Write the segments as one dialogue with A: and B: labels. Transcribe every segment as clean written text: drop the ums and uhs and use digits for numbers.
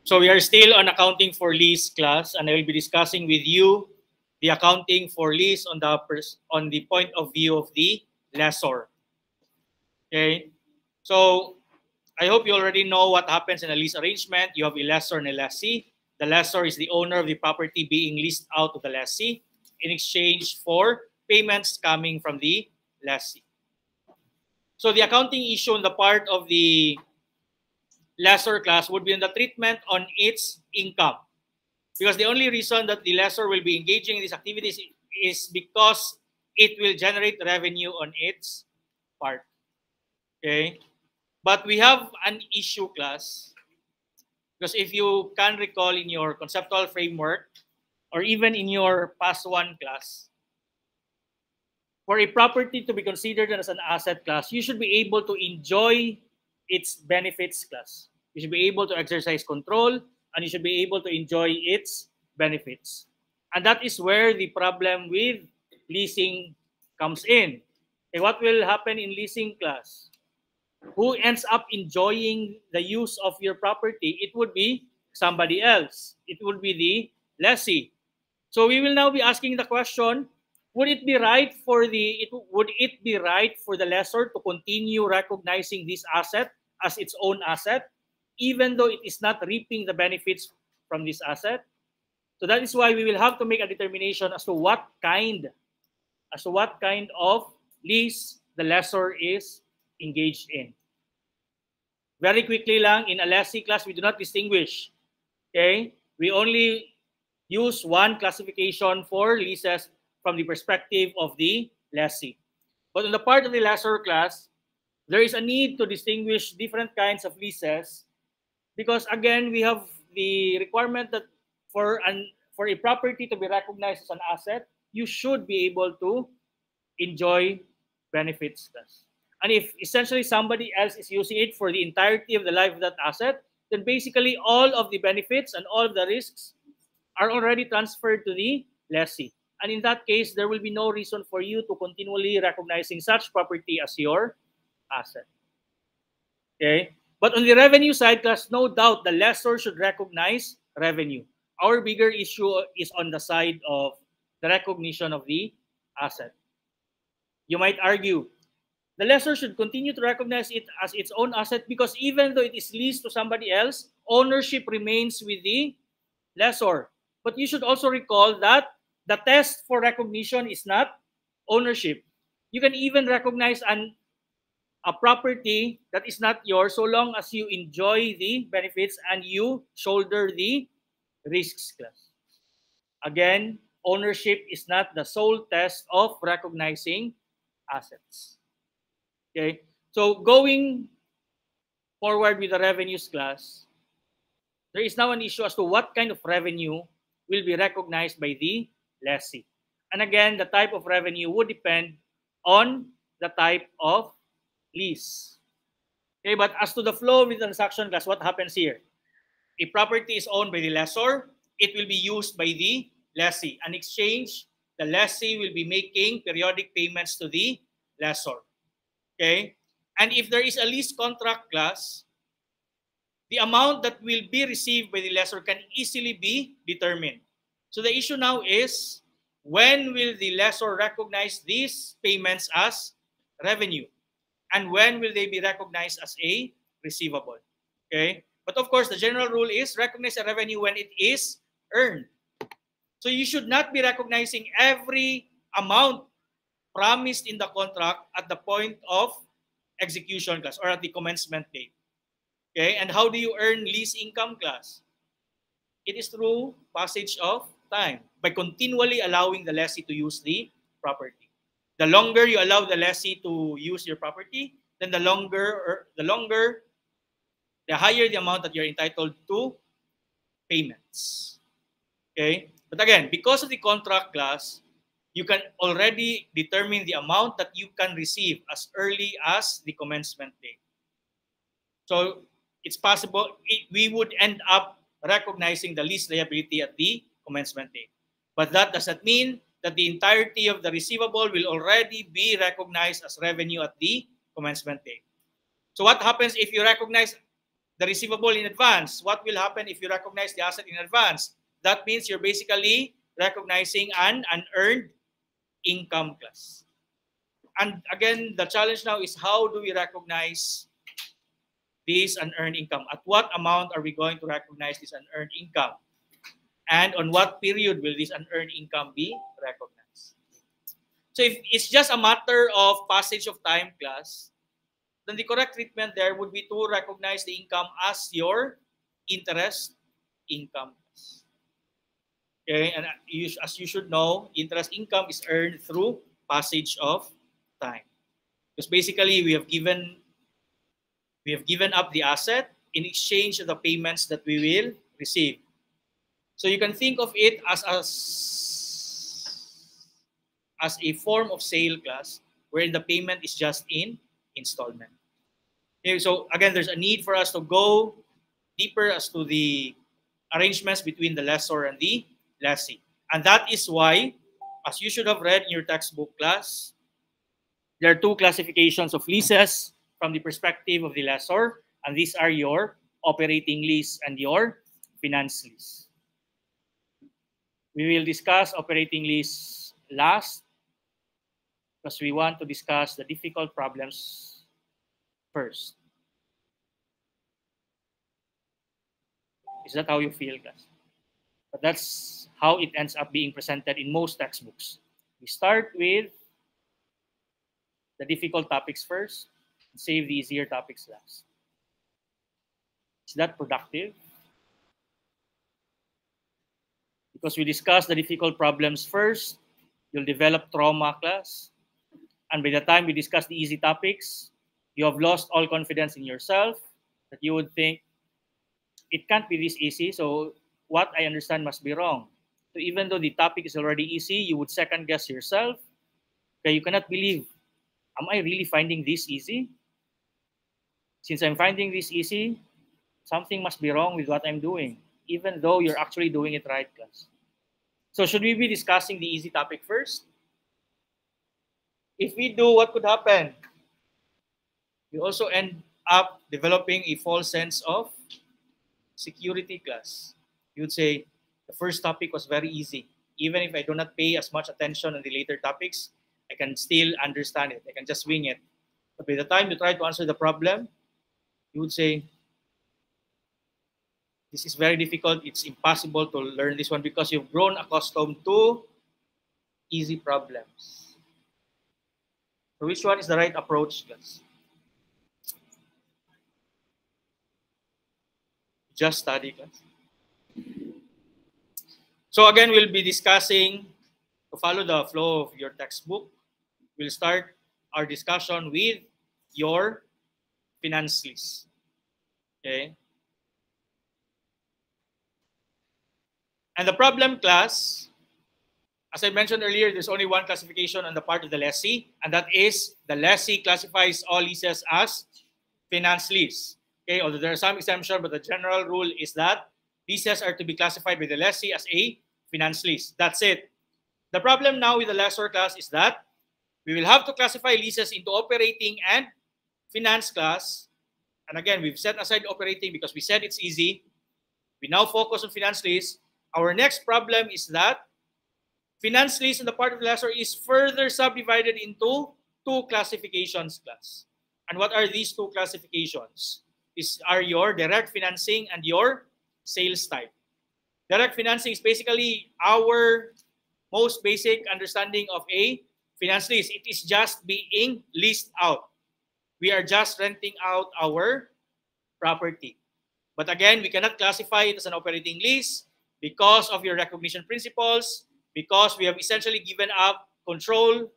A: So we are still on accounting for lease class, and I will be discussing with you the accounting for lease on the point of view of the lessor. Okay, so I hope you already know what happens in a lease arrangement. You have a lessor and a lessee. The lessor is the owner of the property being leased out to the lessee in exchange for payments coming from the lessee. So the accounting issue on the part of the lessor class would be on the treatment on its income. Because the only reason that the lessor will be engaging in these activities is because it will generate revenue on its part. Okay? But we have an issue class. Because if you can recall in your conceptual framework, or even in your past one class, for a property to be considered as an asset class, you should be able to enjoy its benefits class. You should be able to exercise control, and you should be able to enjoy its benefits. And that is where the problem with leasing comes in. Okay, what will happen in leasing class? Who ends up enjoying the use of your property? It would be somebody else. It would be the lessee. So we will now be asking the question, would it be right for the lessor to continue recognizing this asset as its own asset, even though it is not reaping the benefits from this asset? So that is why we will have to make a determination as to what kind of lease the lessor is engaged in. Very quickly lang, in a lessee class, we do not distinguish. Okay? We only use one classification for leases from the perspective of the lessee. But on the part of the lessor class, there is a need to distinguish different kinds of leases because, again, we have the requirement that for a property to be recognized as an asset, you should be able to enjoy benefits class. And if essentially somebody else is using it for the entirety of the life of that asset, then basically all of the benefits and all of the risks are already transferred to the lessee. And in that case, there will be no reason for you to continually recognizing such property as your asset. Okay? But on the revenue side, class, no doubt the lessor should recognize revenue. Our bigger issue is on the side of the recognition of the asset. You might argue, the lessor should continue to recognize it as its own asset because even though it is leased to somebody else, ownership remains with the lessor. But you should also recall that the test for recognition is not ownership. You can even recognize a property that is not yours so long as you enjoy the benefits and you shoulder the risks class. Again, ownership is not the sole test of recognizing assets. Okay, so going forward with the revenues class, there is now an issue as to what kind of revenue will be recognized by the lessee. And again, the type of revenue would depend on the type of lease. Okay, but as to the flow of the transaction class, what happens here? A property is owned by the lessor. It will be used by the lessee. In exchange, the lessee will be making periodic payments to the lessor. Okay? And if there is a lease contract class, the amount that will be received by the lessor can easily be determined. So the issue now is, when will the lessor recognize these payments as revenue? And when will they be recognized as a receivable? Okay? But of course, the general rule is recognize a revenue when it is earned. So you should not be recognizing every amount promised in the contract at the point of execution class or at the commencement date. Okay? And how do you earn lease income class? It is through passage of time by continually allowing the lessee to use the property. The longer you allow the lessee to use your property, then the higher the amount that you're entitled to payments. Okay? But again, because of the contract class, you can already determine the amount that you can receive as early as the commencement date. So it's possible we would end up recognizing the lease liability at the commencement date. But that doesn't mean that the entirety of the receivable will already be recognized as revenue at the commencement date. So what happens if you recognize the receivable in advance. What will happen if you recognize the asset in advance? That means you're basically recognizing an unearned income class. And again, the challenge now is how do we recognize this unearned income? At what amount are we going to recognize this unearned income? And on what period will this unearned income be recognized? So if it's just a matter of passage of time class, then the correct treatment there would be to recognize the income as your interest income. Okay, and as you should know, interest income is earned through passage of time. Because basically we have given up the asset in exchange of the payments that we will receive. So you can think of it as a form of sale class wherein the payment is just in installment. Okay, so again, there's a need for us to go deeper as to the arrangements between the lessor and the lessee. And that is why, as you should have read in your textbook class, there are two classifications of leases from the perspective of the lessor, and these are your operating lease and your finance lease. We will discuss operating lease last because we want to discuss the difficult problems first. Is that how you feel, class? But that's how it ends up being presented in most textbooks. We start with the difficult topics first and save the easier topics last. Is that productive? Because we discuss the difficult problems first, you'll develop trauma, class. And by the time we discuss the easy topics, you have lost all confidence in yourself, that you would think, it can't be this easy, so what I understand must be wrong. So even though the topic is already easy, you would second guess yourself. Okay, you cannot believe, am I really finding this easy? Since I'm finding this easy, something must be wrong with what I'm doing, even though you're actually doing it right, class. So should we be discussing the easy topic first? If we do, what could happen? You also end up developing a false sense of security, class. You would say, the first topic was very easy. Even if I do not pay as much attention on the later topics, I can still understand it. I can just wing it. But by the time you try to answer the problem, you would say, this is very difficult. It's impossible to learn this one because you've grown accustomed to easy problems. So which one is the right approach, guys? Just study, guys. So again, we'll be discussing, to follow the flow of your textbook, we'll start our discussion with your finance lease. Okay? And the problem class, as I mentioned earlier, there's only one classification on the part of the lessee, and that is the lessee classifies all leases as finance lease. Okay, although there are some exceptions, but the general rule is that leases are to be classified by the lessee as a finance lease. That's it. The problem now with the lessor class is that we will have to classify leases into operating and finance class. And again, we've set aside operating because we said it's easy. We now focus on finance lease. Our next problem is that finance lease on the part of the lessor is further subdivided into two classifications, class. And what are these two classifications? These are your direct financing and your sales type. Direct financing is basically our most basic understanding of a finance lease. It is just being leased out. We are just renting out our property. But again, we cannot classify it as an operating lease because of your recognition principles, because we have essentially given up control.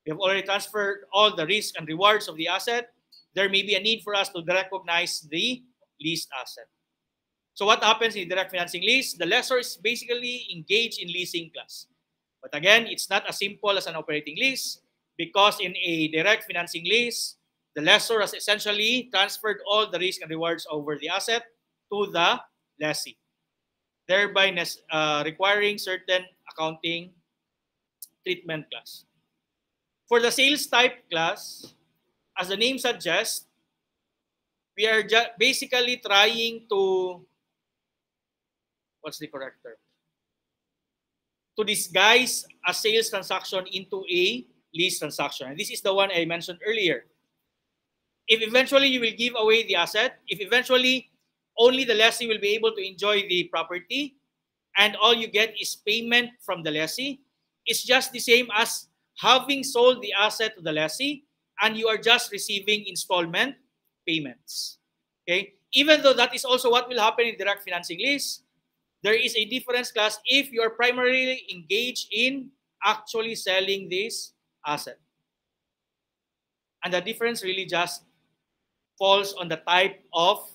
A: We have already transferred all the risks and rewards of the asset. There may be a need for us to recognize the leased asset. So what happens in direct financing lease? The lessor is basically engaged in leasing class. But again, it's not as simple as an operating lease because in a direct financing lease, the lessor has essentially transferred all the risk and rewards over the asset to the lessee, thereby requiring certain accounting treatment class. For the sales type class, as the name suggests, we are basically trying to, what's the correct term? To disguise a sales transaction into a lease transaction. And this is the one I mentioned earlier. If eventually you will give away the asset, if eventually only the lessee will be able to enjoy the property, and all you get is payment from the lessee, it's just the same as having sold the asset to the lessee and you are just receiving installment payments. Okay? Even though that is also what will happen in direct financing lease, there is a difference class if you are primarily engaged in actually selling this asset. And the difference really just falls on the type of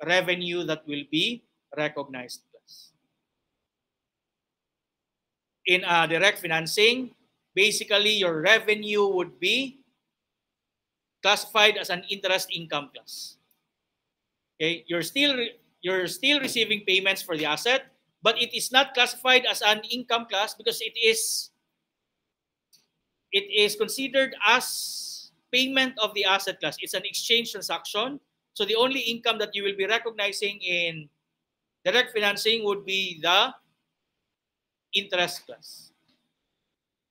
A: revenue that will be recognized. In direct financing, basically your revenue would be classified as an interest income class. Okay, you're still receiving payments for the asset, but it is not classified as an income class because it is considered as payment of the asset class. It's an exchange transaction. So the only income that you will be recognizing in direct financing would be the interest class.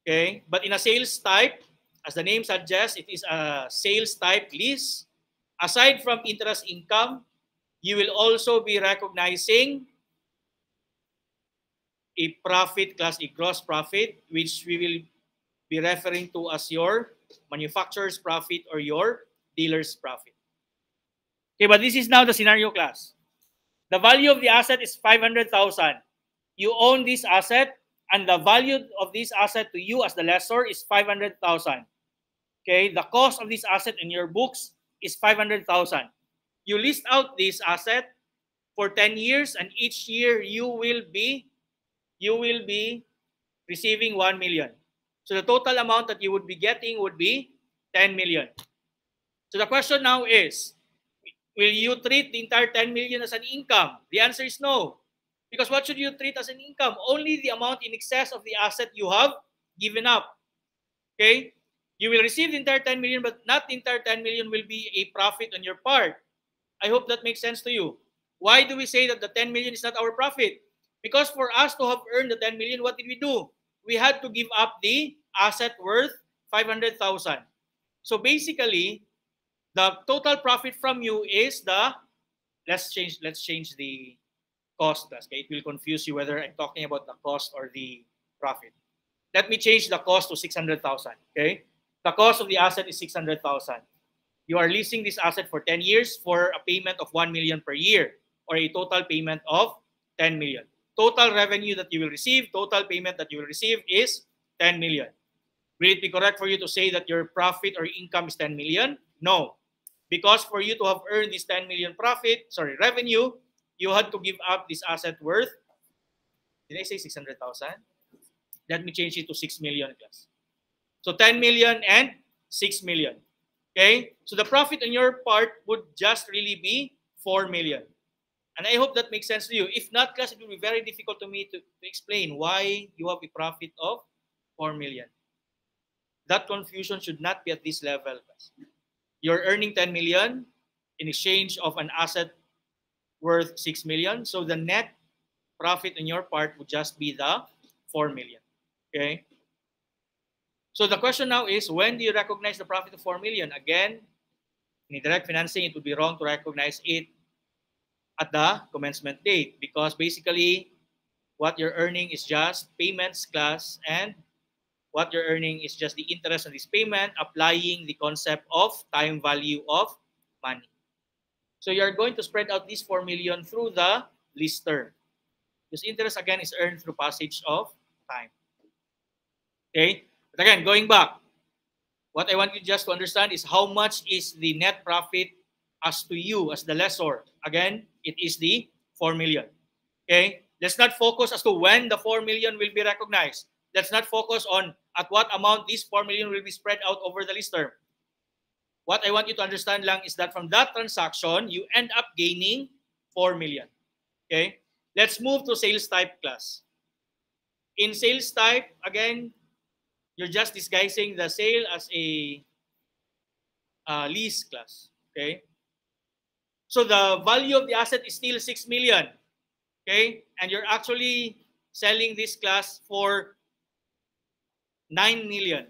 A: Okay, but in a sales type, as the name suggests, it is a sales type lease. Aside from interest income, you will also be recognizing a profit class, a gross profit, which we will be referring to as your manufacturer's profit or your dealer's profit. Okay, but this is now the scenario class. The value of the asset is 500,000. You own this asset, and the value of this asset to you as the lessor is 500,000. Okay, the cost of this asset in your books is 500,000. You list out this asset for 10 years, and each year you will be receiving 1 million. So the total amount that you would be getting would be 10 million. So the question now is, will you treat the entire 10 million as an income? The answer is no. Because what should you treat as an income? Only the amount in excess of the asset you have given up. Okay? You will receive the entire 10 million, but not the entire 10 million will be a profit on your part. I hope that makes sense to you. Why do we say that the 10 million is not our profit? Because for us to have earned the 10 million, what did we do? We had to give up the asset worth 500,000. So basically, the total profit from you is the, let's change the cost. Okay? It will confuse you whether I'm talking about the cost or the profit. Let me change the cost to 600,000. Okay? The cost of the asset is 600,000. You are leasing this asset for 10 years for a payment of 1 million per year, or a total payment of 10 million. Total revenue that you will receive, total payment that you will receive is 10 million. Will it be correct for you to say that your profit or income is 10 million? No. Because for you to have earned this 10 million revenue, you had to give up this asset worth, did I say 600,000? Let me change it to 6 million class. So 10 million and 6 million. Okay? So the profit on your part would just really be 4 million. And I hope that makes sense to you. If not, class, it will be very difficult to me to explain why you have a profit of 4 million. That confusion should not be at this level. You're earning 10 million in exchange of an asset worth 6 million. So the net profit on your part would just be the 4 million. Okay? So the question now is, when do you recognize the profit of 4 million? Again, in direct financing, it would be wrong to recognize it at the commencement date, because basically what you're earning is just payments class, and what you're earning is just the interest on this payment, applying the concept of time value of money. So you're going to spread out this 4 million through the lease term. This interest again is earned through passage of time. Okay? But again, going back, what I want you just to understand is how much is the net profit as to you, as the lessor. Again, it is the 4 million. Okay? Let's not focus as to when the 4 million will be recognized. Let's not focus on at what amount this 4 million will be spread out over the lease term. What I want you to understand lang is that from that transaction, you end up gaining 4 million. Okay? Let's move to sales type class. In sales type, again, you're just disguising the sale as a lease class. Okay? So the value of the asset is still 6 million. Okay? And you're actually selling this class for 9 million.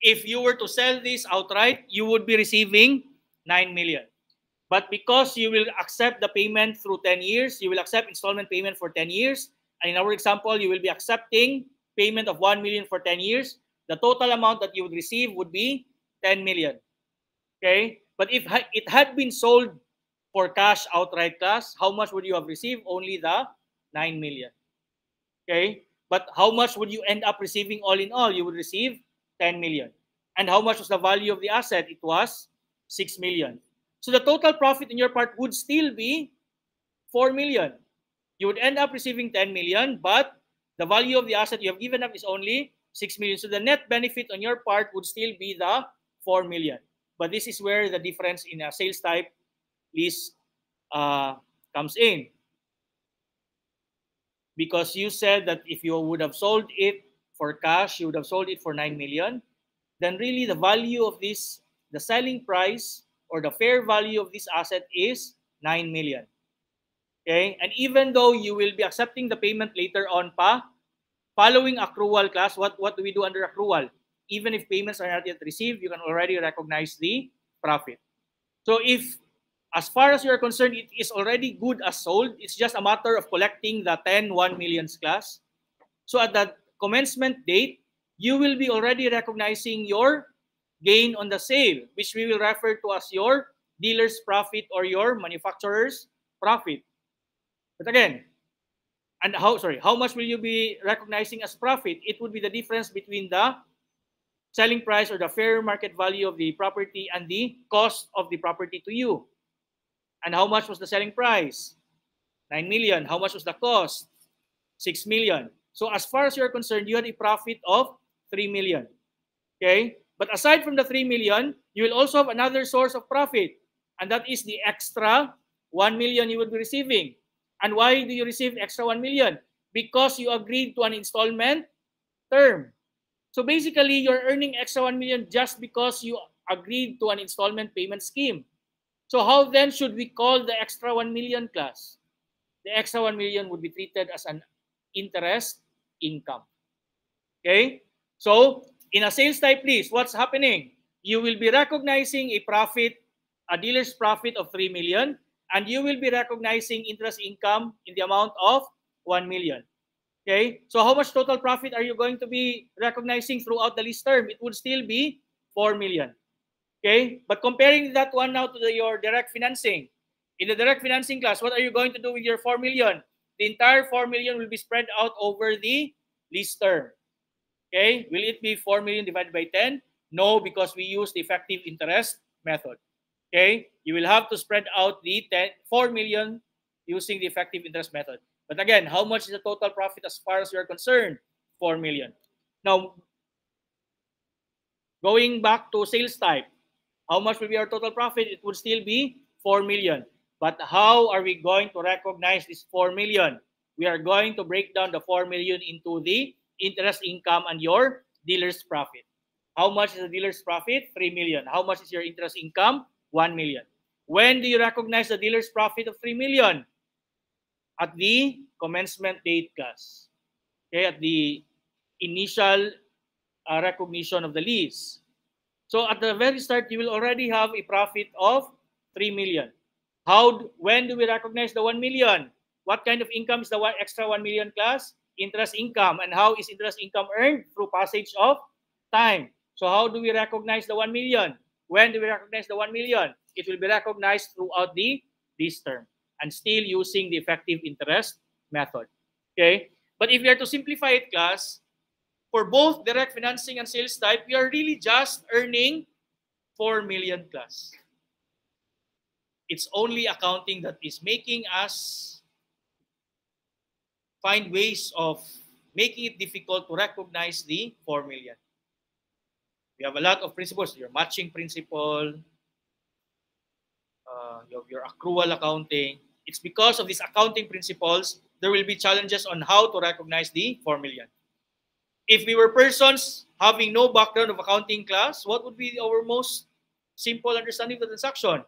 A: If you were to sell this outright, you would be receiving 9 million. But because you will accept the payment through 10 years, you will accept installment payment for 10 years. And in our example, you will be accepting payment of 1 million for 10 years. The total amount that you would receive would be 10 million. Okay? But if it had been sold for cash outright class, how much would you have received? Only the 9 million. Okay? But how much would you end up receiving all in all? You would receive 10 million. And how much was the value of the asset? It was 6 million. So the total profit in your part would still be 4 million. You would end up receiving 10 million, but the value of the asset you have given up is only 6 million. So the net benefit on your part would still be the 4 million. But this is where the difference in a sales type lease comes in. Because you said that if you would have sold it for cash, you would have sold it for 9 million, then really the value of this, the selling price or the fair value of this asset is 9 million. Okay? And even though you will be accepting the payment later on following accrual class, what do we do under accrual? Even if payments are not yet received, you can already recognize the profit. So if, as far as you're concerned, it is already good as sold, it's just a matter of collecting the 1 million class. So at the commencement date, you will be already recognizing your gain on the sale, which we will refer to as your dealer's profit or your manufacturer's profit. But again, and how much will you be recognizing as profit? It would be the difference between the selling price or the fair market value of the property and the cost of the property to you. And how much was the selling price? 9 million. How much was the cost? 6 million. So as far as you're concerned, you had a profit of 3 million. Okay? But aside from the 3 million, you will also have another source of profit. And that is the extra 1 million you would be receiving. And why do you receive extra 1 million? Because you agreed to an installment term. So basically, you're earning extra 1 million just because you agreed to an installment payment scheme. So how then should we call the extra 1 million class? The extra 1 million would be treated as an interest income. Okay? So in a sales type lease, what's happening? You will be recognizing a profit, a dealer's profit of 3 million, and you will be recognizing interest income in the amount of 1 million. Okay? So how much total profit are you going to be recognizing throughout the lease term? It would still be 4 million. Okay? But comparing that one now to your direct financing. In the direct financing class, what are you going to do with your 4 million? The entire 4 million will be spread out over the lease term. Okay? Will it be 4 million divided by 10? No, because we use the effective interest method. Okay? You will have to spread out the 4 million using the effective interest method. But again, how much is the total profit as far as you're concerned? 4 million. Now, going back to sales type, how much will be our total profit? It would still be 4 million. But how are we going to recognize this 4 million? We are going to break down the 4 million into the interest income and your dealer's profit. How much is the dealer's profit? 3 million. How much is your interest income? 1 million. When do you recognize the dealer's profit of 3 million? At the commencement date class. Okay, at the initial recognition of the lease. So at the very start, you will already have a profit of 3 million. When do we recognize the 1 million? What kind of income is the extra 1 million class? Interest income. And how is interest income earned? Through passage of time. So how do we recognize the 1 million? When do we recognize the 1 million? It will be recognized throughout the lease term and still using the effective interest method. Okay? But if we are to simplify it, class, for both direct financing and sales type, we are really just earning 4 million class. It's only accounting that is making us find ways of making it difficult to recognize the 4 million. We have a lot of principles, your matching principle, your accrual accounting. It's because of these accounting principles, there will be challenges on how to recognize the 4 million. If we were persons having no background of accounting class, what would be our most simple understanding of the transaction?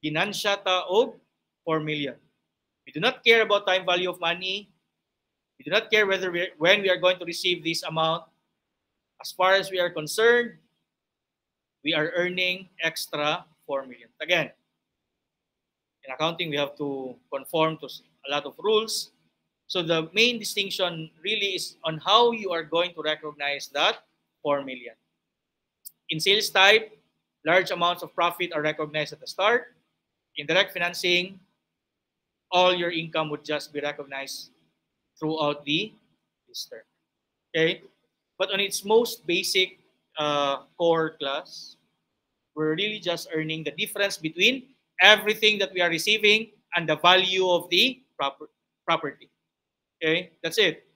A: Ginansyata og 4 million. We do not care about time value of money. We do not care when we are going to receive this amount. As far as we are concerned, we are earning extra 4 million. Again, in accounting, we have to conform to a lot of rules. So the main distinction really is on how you are going to recognize that 4 million. In sales type, large amounts of profit are recognized at the start. In direct financing, all your income would just be recognized throughout this term. Okay? But on its most basic core class, we're really just earning the difference between everything that we are receiving and the value of the property. Okay, that's it.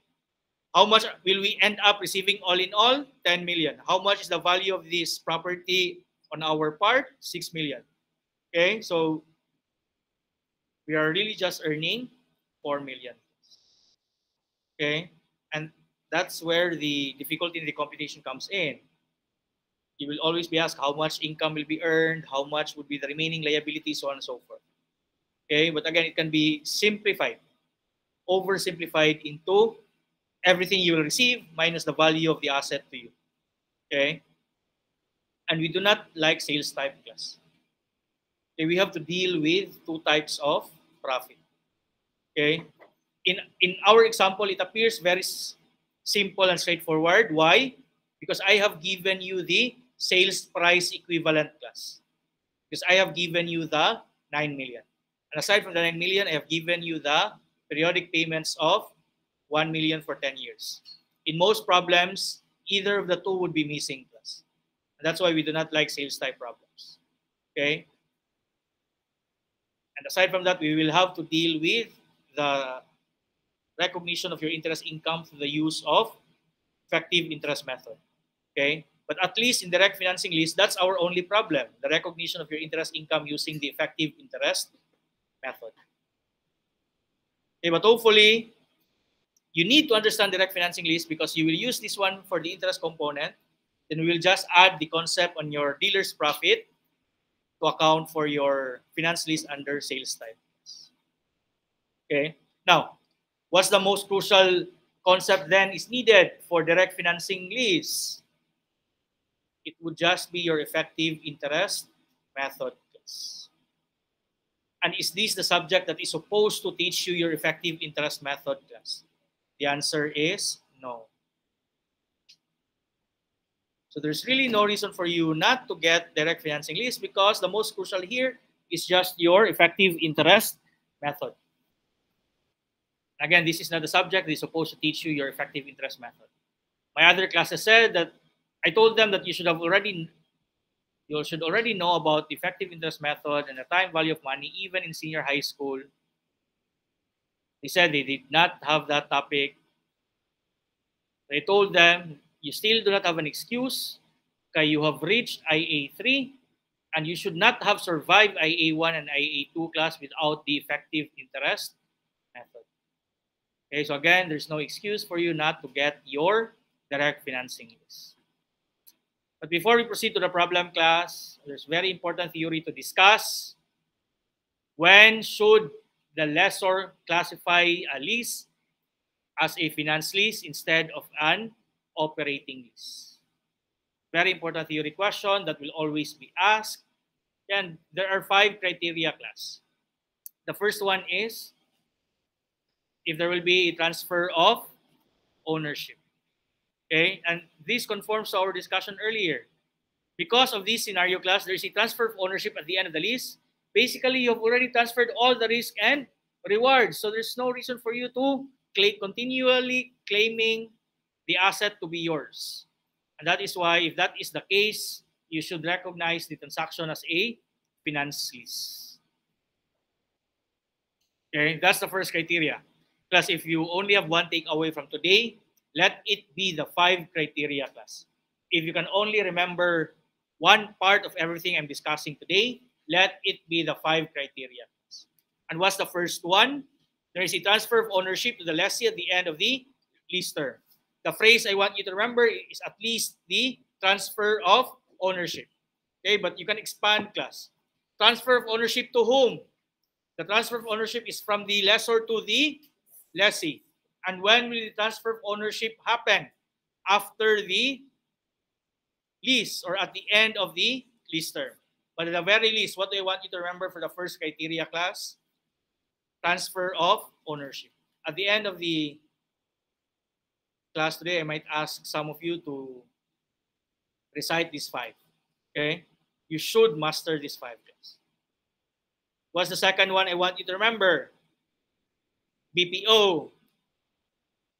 A: How much will we end up receiving all in all? 10 million. How much is the value of this property on our part? 6 million. Okay, so we are really just earning 4 million. Okay, and that's where the difficulty in the computation comes in. You will always be asked how much income will be earned, how much would be the remaining liability, so on and so forth. Okay, but again, it can be simplified, oversimplified into everything you will receive minus the value of the asset to you. Okay, and we do not like sales type class. Okay, we have to deal with two types of profit. Okay, in our example, it appears very simple and straightforward. Why? Because I have given you the sales price equivalent class. Because I have given you the 9 million. And aside from the 9 million, I have given you the periodic payments of 1 million for 10 years. In most problems, either of the two would be missing class. And that's why we do not like sales type problems. Okay? And aside from that, we will have to deal with the recognition of your interest income through the use of effective interest method. Okay? But at least in direct financing list, that's our only problem, the recognition of your interest income using the effective interest method. Okay, but hopefully, you need to understand direct financing list because you will use this one for the interest component. Then we will just add the concept on your dealer's profit to account for your finance list under sales type. Okay. Now, what's the most crucial concept then is needed for direct financing list? It would just be your effective interest method class. And is this the subject that is supposed to teach you your effective interest method class? The answer is no. So there's really no reason for you not to get direct financing list because the most crucial here is just your effective interest method. Again, this is not the subject that is supposed to teach you your effective interest method. My other classes said that I told them that you should already know about the effective interest method and the time value of money even in senior high school. They said they did not have that topic. I told them you still do not have an excuse because you have reached IA3 and you should not have survived IA1 and IA2 class without the effective interest method. Okay, so again, there's no excuse for you not to get your direct financing list. But before we proceed to the problem class, there's very important theory to discuss. When should the lessor classify a lease as a finance lease instead of an operating lease? Very important theory question that will always be asked. And there are 5 criteria class. The first one is if there will be a transfer of ownership. Okay, and this conforms to our discussion earlier. Because of this scenario class, there's a transfer of ownership at the end of the lease. Basically, you've already transferred all the risk and rewards. So there's no reason for you to continually claiming the asset to be yours. And that is why, if that is the case, you should recognize the transaction as a finance lease. Okay, that's the first criteria. Plus, if you only have one takeaway from today, let it be the 5 criteria class. If you can only remember one part of everything I'm discussing today, let it be the 5 criteria class. And what's the first one? There is a transfer of ownership to the lessee at the end of the lease term. The phrase I want you to remember is at least the transfer of ownership. Okay, but you can expand class. Transfer of ownership to whom? The transfer of ownership is from the lessor to the lessee. And when will the transfer of ownership happen? After the lease or at the end of the lease term. But at the very least, what do I want you to remember for the first criteria class? Transfer of ownership. At the end of the class today, I might ask some of you to recite these 5. Okay? You should master these 5 things. What's the second one I want you to remember? BPO.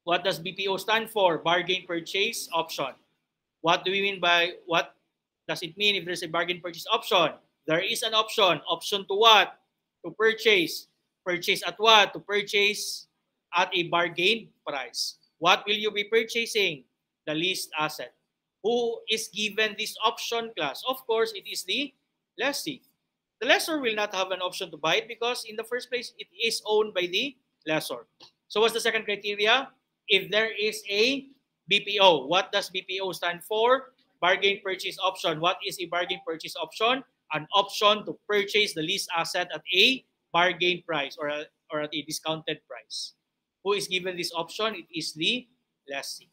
A: What does BPO stand for? Bargain purchase option. What do we mean by, what does it mean if there's a bargain purchase option? There is an option. Option to what? To purchase. Purchase at what? To purchase at a bargain price. What will you be purchasing? The leased asset. Who is given this option class? Of course, it is the lessee. The lessor will not have an option to buy it because in the first place, it is owned by the lessor. So what's the second criteria? If there is a BPO. What does BPO stand for? Bargain purchase option. What is a bargain purchase option? An option to purchase the leased asset at a bargain price or at a discounted price. Who is given this option? It is the lessee.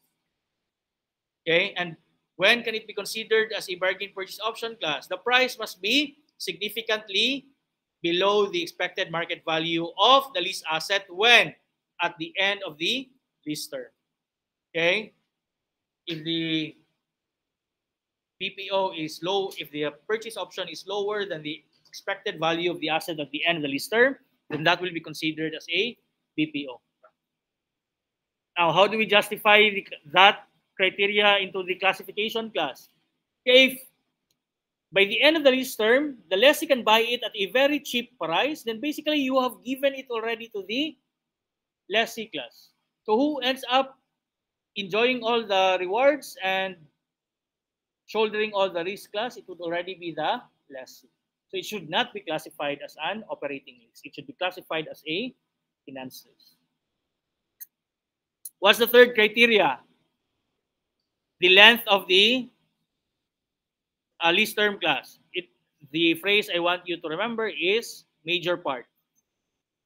A: Okay, and when can it be considered as a bargain purchase option class? The price must be significantly below the expected market value of the leased asset when at the end of the lease term. Okay, if the BPO is low, if the purchase option is lower than the expected value of the asset at the end of the lease term, then that will be considered as a BPO. Now, how do we justify that criteria into the classification class? Okay, if by the end of the lease term, the lessee can buy it at a very cheap price, then basically you have given it already to the lessee class. So who ends up enjoying all the rewards and shouldering all the risk class? It would already be the lessee. So it should not be classified as an operating lease. It should be classified as a finance lease. What's the third criteria? The length of the lease term class. The phrase I want you to remember is major part.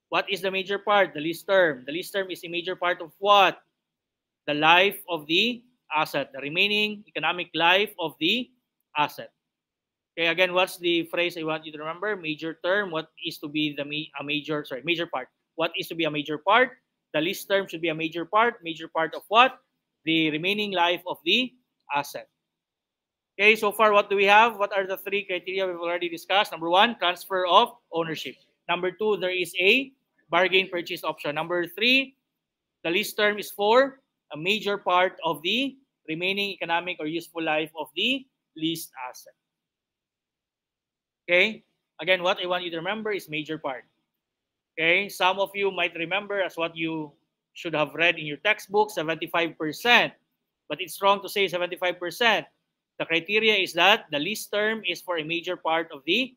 A: What is the major part? The lease term. The lease term is a major part of what? The life of the asset, the remaining economic life of the asset. Okay, again, what's the phrase I want you to remember? Major term. What is to be major part? What is to be a major part? The lease term should be a major part. Major part of what? The remaining life of the asset. Okay, so far what do we have? What are the 3 criteria we've already discussed? Number 1, transfer of ownership. Number 2, there is a bargain purchase option. Number 3, the lease term is for a major part of the remaining economic or useful life of the leased asset. Okay, again, what I want you to remember is major part. Okay, some of you might remember as what you should have read in your textbook, 75%. But it's wrong to say 75%. The criteria is that the lease term is for a major part of the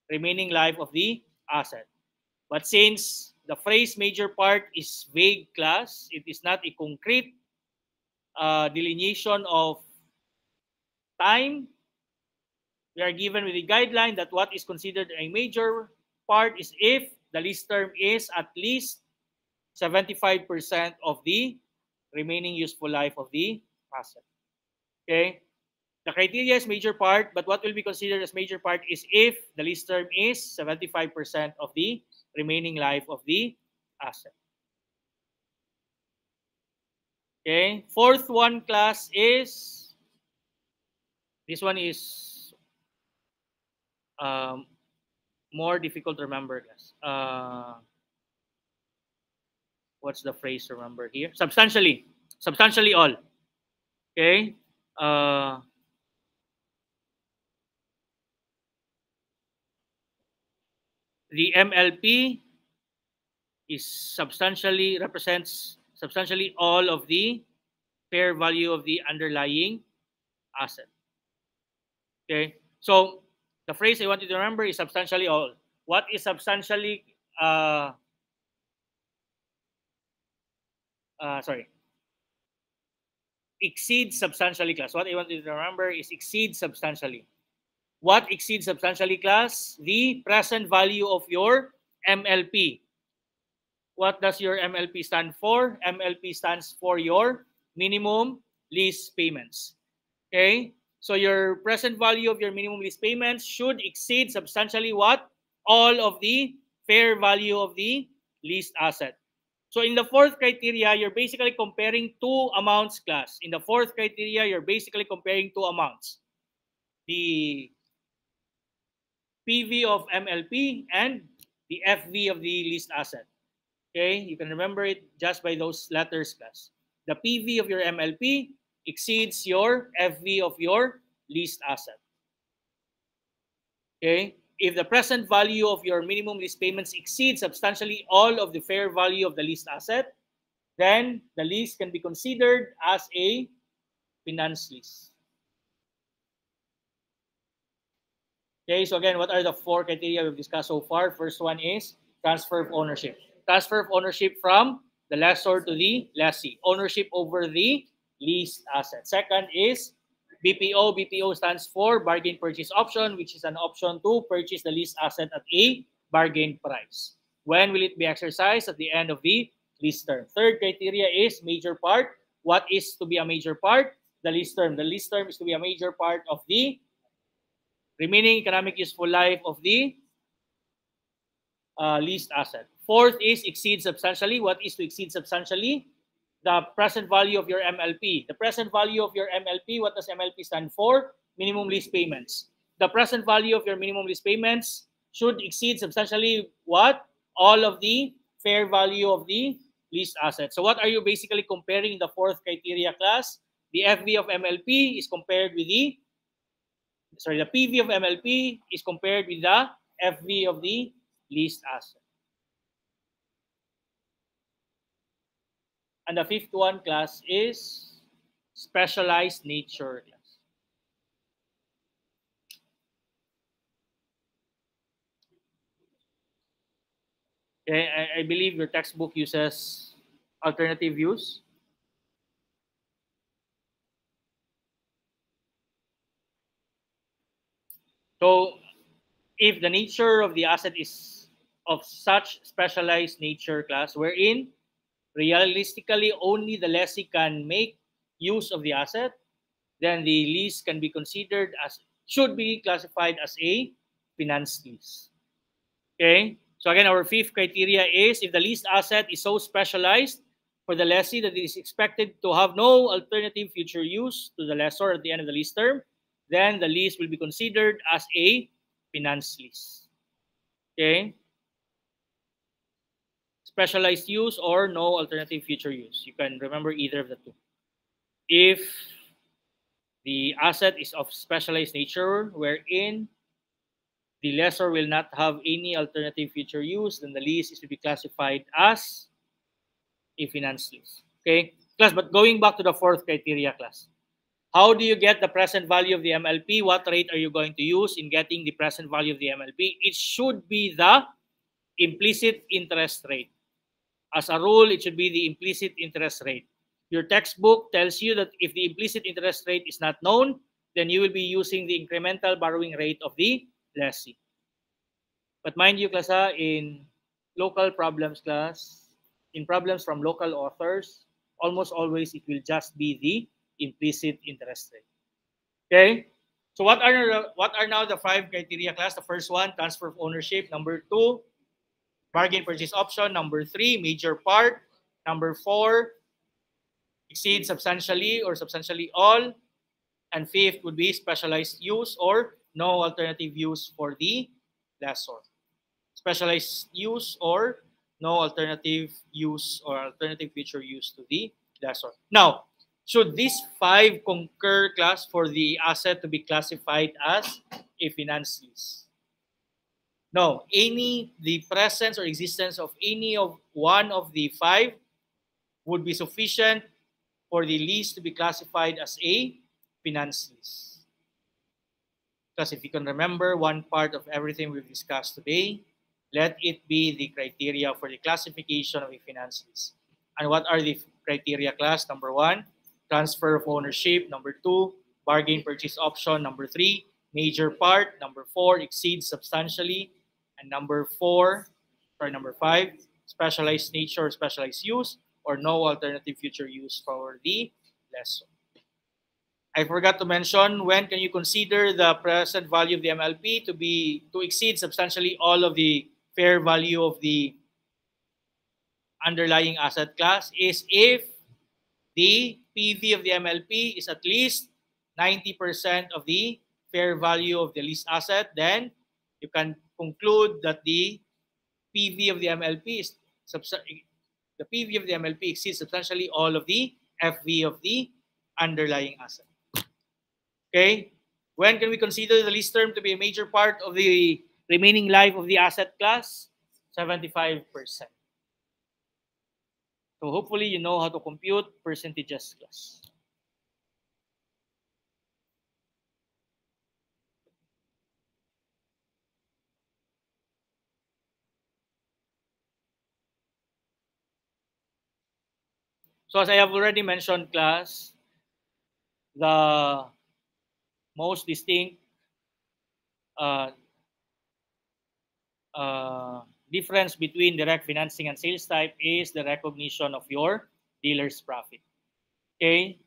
A: remaining life of the asset. But since the phrase major part is vague class, it is not a concrete delineation of time. We are given with a guideline that what is considered a major part is if the lease term is at least 75% of the remaining useful life of the asset. Okay? The criteria is major part, but what will be considered as major part is if the lease term is 75% of the remaining life of the asset. Okay, fourth one class is, this one is more difficult to remember, class. What's the phrase to remember here? Substantially all. Okay. The MLP represents substantially all of the fair value of the underlying asset. Okay, so the phrase I want you to remember is substantially all. What is substantially? Exceeds substantially class. What I want you to remember is exceeds substantially. What exceeds substantially, class? The present value of your MLP. What does your MLP stand for? MLP stands for your minimum lease payments. Okay? So your present value of your minimum lease payments should exceed substantially what? All of the fair value of the leased asset. So in the fourth criteria, you're basically comparing two amounts, class. In the fourth criteria, you're basically comparing two amounts. The PV of MLP and the FV of the leased asset. Okay, you can remember it just by those letters, class. The PV of your MLP exceeds your FV of your leased asset. Okay, if the present value of your minimum lease payments exceeds substantially all of the fair value of the leased asset, then the lease can be considered as a finance lease. Okay, so again, what are the four criteria we've discussed so far? First one is transfer of ownership. Transfer of ownership from the lessor to the lessee. Ownership over the leased asset. Second is BPO. BPO stands for bargain purchase option, which is an option to purchase the leased asset at a bargain price. When will it be exercised? At the end of the lease term. Third criteria is major part. What is to be a major part? The lease term. The lease term is to be a major part of the remaining economic useful life of the leased asset. Fourth is exceed substantially. What is to exceed substantially? The present value of your MLP. The present value of your MLP, what does MLP stand for? Minimum lease payments. The present value of your minimum lease payments should exceed substantially what? All of the fair value of the leased asset. So what are you basically comparing in the fourth criteria, class? The FV of MLP is compared with the the PV of MLP is compared with the FV of the leased asset. And the fifth one, class, is specialized nature, class. Okay, I believe your textbook uses alternative use. So if the nature of the asset is of such specialized nature, class, wherein realistically only the lessee can make use of the asset, then the lease can be considered as, should be classified as a finance lease. Okay? So again, our fifth criteria is if the leased asset is so specialized for the lessee that it is expected to have no alternative future use to the lessor at the end of the lease term, then the lease will be considered as a finance lease. Okay? Specialized use or no alternative future use. You can remember either of the two. If the asset is of specialized nature wherein the lessor will not have any alternative future use, then the lease is to be classified as a finance lease. Okay, class, but going back to the fourth criteria, class. How do you get the present value of the MLP? What rate are you going to use in getting the present value of the MLP? It should be the implicit interest rate. As a rule, it should be the implicit interest rate. Your textbook tells you that if the implicit interest rate is not known, then you will be using the incremental borrowing rate of the lessee. But mind you, class, in local problems, class, in problems from local authors, almost always it will just be the implicit interest rate. Okay? So what are now the five criteria, class? The first one, transfer of ownership. Number two, bargain purchase option. Number three, major part. Number four, exceed substantially or substantially all. And fifth would be specialized use or no alternative use for the lessor. Specialized use or no alternative use or alternative future use to the lessor. Now, should these five concur, class, for the asset to be classified as a finance lease? No, the presence or existence of any of one of the five would be sufficient for the lease to be classified as a finance lease. Because if you can remember one part of everything we've discussed today, let it be the criteria for the classification of a finance lease. And what are the criteria, class? Number one, transfer of ownership. Number two, bargain purchase option. Number three, major part. Number 4, exceeds substantially. And number 5, specialized nature, specialized use, or no alternative future use for the lessor. I forgot to mention, when can you consider the present value of the MLP to exceed substantially all of the fair value of the underlying asset class is if the PV of the MLP is at least 90% of the fair value of the leased asset. Then you can conclude that the PV of the MLP exceeds substantially all of the FV of the underlying asset. Okay? When can we consider the lease term to be a major part of the remaining life of the asset class? 75%. So hopefully you know how to compute percentages class. So as I have already mentioned, class, the most distinct difference between direct financing and sales type is the recognition of your dealer's profit. Okay,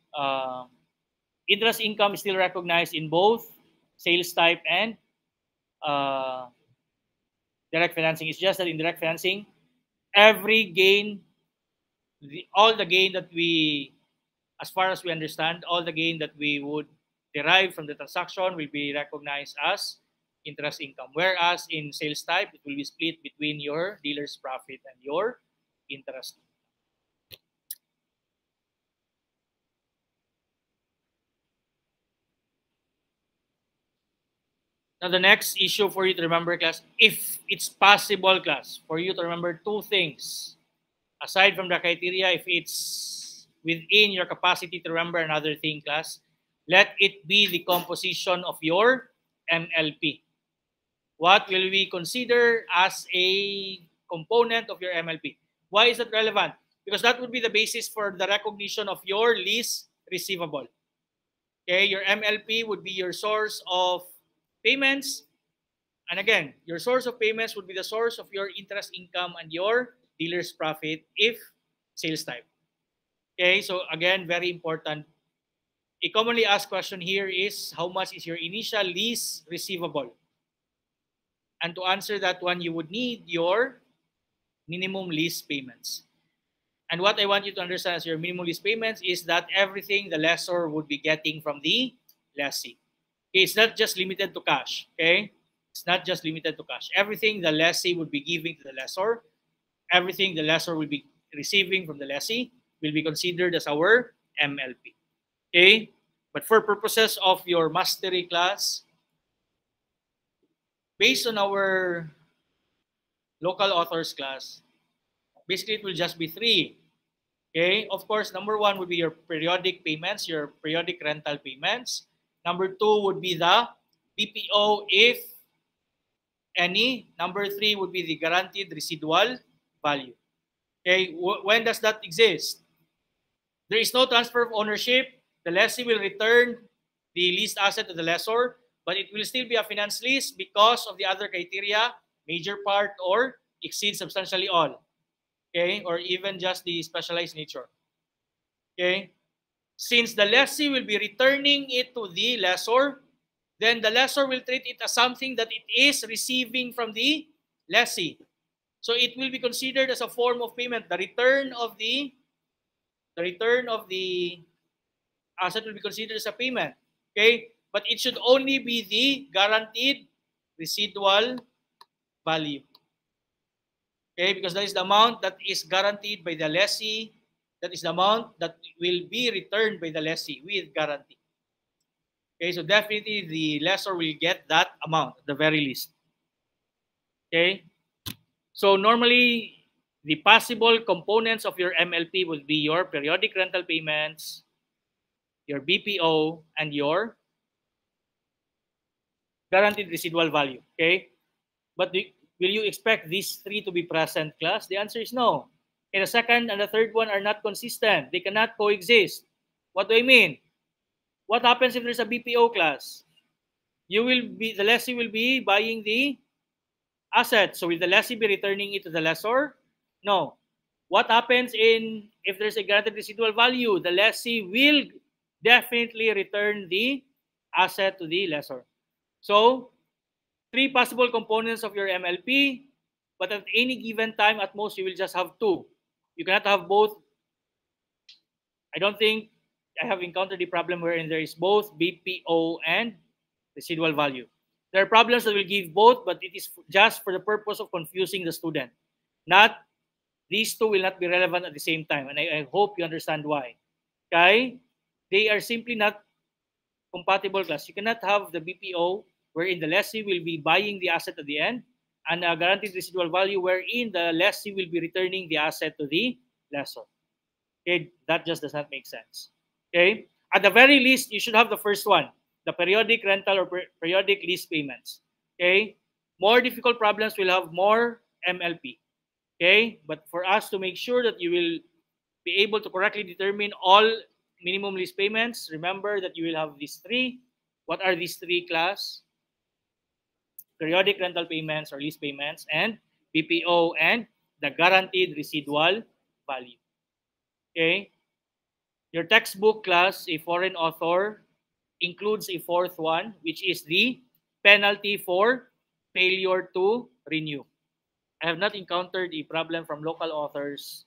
A: interest income is still recognized in both sales type and direct financing. It's just that in direct financing, every gain, all the gain that we, as far as we understand, all the gain that we would derive from the transaction will be recognized as interest income. Whereas in sales type, it will be split between your dealer's profit and your interest. Now, the next issue for you to remember, class, if it's possible, class, for you to remember two things. Aside from the criteria, if it's within your capacity to remember another thing, class, let it be the composition of your MLP. What will we consider as a component of your MLP? Why is that relevant? Because that would be the basis for the recognition of your lease receivable. Okay, your MLP would be your source of payments. And again, your source of payments would be the source of your interest income and your dealer's profit if sales type. Okay, so again, very important. A commonly asked question here is, how much is your initial lease receivable? And to answer that one, you would need your minimum lease payments. And what I want you to understand as your minimum lease payments is that everything the lessor would be getting from the lessee. Okay, it's not just limited to cash. Okay, it's not just limited to cash. Everything the lessee would be giving to the lessor, everything the lessor will be receiving from the lessee will be considered as our MLP. Okay, but for purposes of your mastery class, based on our local authors class, basically it will just be 3. Okay, of course, number 1 would be your periodic payments, your periodic rental payments. Number 2 would be the BPO, if any. Number 3 would be the guaranteed residual value. Okay, when does that exist? There is no transfer of ownership. The lessee will return the leased asset to the lessor, but it will still be a finance lease because of the other criteria, major part or exceed substantially all. Okay, or even just the specialized nature. Okay, since the lessee will be returning it to the lessor, then the lessor will treat it as something that it is receiving from the lessee. So it will be considered as a form of payment. The return of the asset will be considered as a payment. Okay, but it should only be the guaranteed residual value. Okay, because that is the amount that is guaranteed by the lessee. That is the amount that will be returned by the lessee with guarantee. Okay, so definitely the lessor will get that amount at the very least. Okay, so normally the possible components of your MLP would be your periodic rental payments, your BPO, and your guaranteed residual value. Okay, but will you expect these 3 to be present, class? The answer is no. And the second and the third one are not consistent. They cannot coexist. What do I mean? What happens if there's a BPO, class? the lessee will be buying the asset. So will the lessee be returning it to the lessor? No. What happens if there's a guaranteed residual value? The lessee will definitely return the asset to the lessor. So 3 possible components of your MLP, but at any given time, at most, you will just have 2. You cannot have both. I don't think I have encountered the problem wherein there is both BPO and residual value. There are problems that will give both, but it is just for the purpose of confusing the student. Not these two will not be relevant at the same time, and I hope you understand why. Okay, they are simply not compatible class. You cannot have the BPO wherein the lessee will be buying the asset at the end, and a guaranteed residual value wherein the lessee will be returning the asset to the lessor. Okay, that just does not make sense. Okay, at the very least, you should have the first one, the periodic rental or periodic lease payments. Okay, more difficult problems will have more MLP. Okay, but for us to make sure that you will be able to correctly determine all minimum lease payments, remember that you will have these 3. What are these 3 class? Periodic rental payments or lease payments, and BPO, and the guaranteed residual value. Okay, your textbook class, a foreign author, includes a 4th one, which is the penalty for failure to renew. I have not encountered a problem from local authors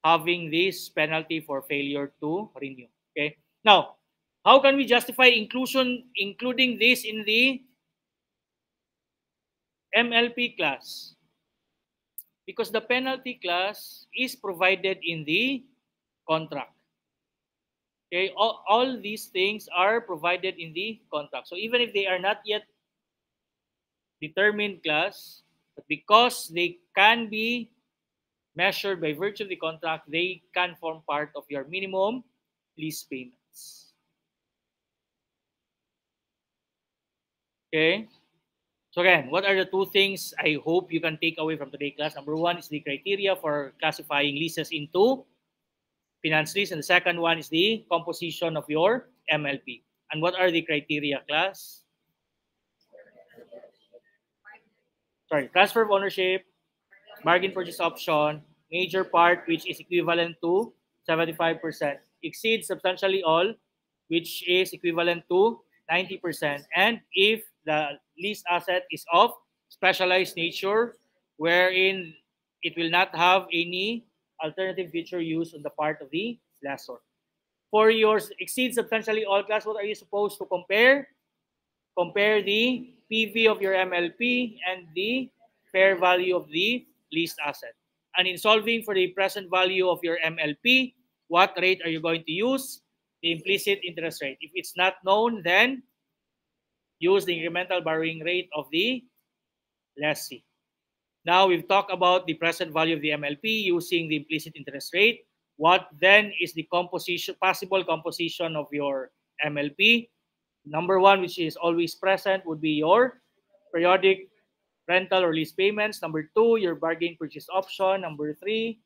A: having this penalty for failure to renew. Okay. Now, how can we justify including this in the MLP class? Because the penalty class is provided in the contract. Okay, all these things are provided in the contract. So even if they are not yet determined class, but because they can be measured by virtue of the contract, they can form part of your minimum lease payments. Okay. So again, what are the 2 things I hope you can take away from today's class? Number 1 is the criteria for classifying leases into finance lease, and the second one is the composition of your MLP. And what are the criteria, class? Sorry, transfer of ownership, bargain purchase option, major part, which is equivalent to 75%, exceeds substantially all, which is equivalent to 90%, and if the lease asset is of specialized nature, wherein it will not have any alternative future use on the part of the lessor. For yours exceeds substantially all class, what are you supposed to compare? Compare the PV of your MLP and the fair value of the leased asset. And in solving for the present value of your MLP, what rate are you going to use? The implicit interest rate. If it's not known, then use the incremental borrowing rate of the lessee. Now we've talked about the present value of the MLP using the implicit interest rate. What then is the possible composition of your MLP? Number 1, which is always present, would be your periodic rental or lease payments. Number 2, your bargain purchase option. Number 3,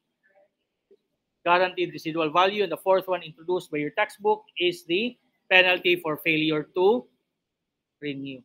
A: guaranteed residual value. And the 4th one introduced by your textbook is the penalty for failure to renew.